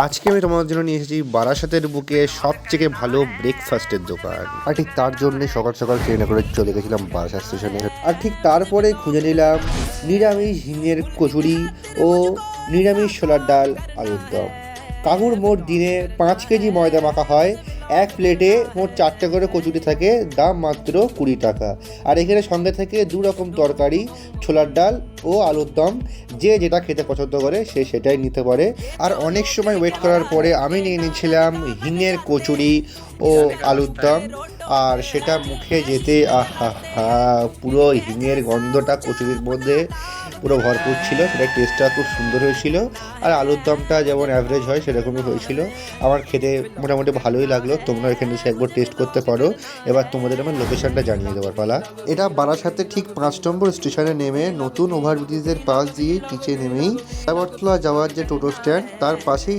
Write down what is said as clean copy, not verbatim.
আজকে আমি তোমাদের জন্য নিয়ে এসেছি বারাসাতের বুকে সবথেকে ভালো ব্রেকফাস্টের দোকান। আর ঠিক তার জন্য সকাল সকাল ট্রেনে করে চলে গেছিলাম বারাসাত স্টেশনে। আর ঠিক তারপরে খুঁজে নিলাম নিরামিষ ঝিঙের কচুরি ও নিরামিষ ছোলার ডাল আলুর দম। কাকুর মোট দিনে 5 কেজি ময়দা মাখা হয়। এক প্লেটে মোট 4টে করে কচুরি থাকে, দাম মাত্র 20 টাকা। আর এখানে সঙ্গে থেকে 2 রকম তরকারি, ছোলার ডাল ও আলুর দম। যে যেটা খেতে পছন্দ করে সে সেটাই নিতে পারে। আর অনেক সময় ওয়েট করার পরে আমি নিয়ে নিয়েছিলাম হিঙের কচুরি ও আলুর দম। আর সেটা মুখে যেতে আহা হা, পুরো হিঙের গন্ধটা কচুরির মধ্যে পুরো ভরপুর ছিল। সেটা টেস্টটা খুব সুন্দর হয়েছিল। আর আলুর দমটা যেমন অ্যাভারেজ হয় সেরকমই হয়েছিল। আমার খেতে মোটামুটি ভালোই লাগলো। তোমরা এখানে এসে একবার টেস্ট করতে পারো। এবার তোমাদের আমার লোকেশনটা জানিয়ে দেওয়ার পালা। এটা বারাসাতে ঠিক 5 নম্বর স্টেশনে নেমে নতুন ওভারব্রিজের পাশ দিয়ে নিচে নেমেই আগরতলা যাওয়ার যে টোটো স্ট্যান্ড তার পাশেই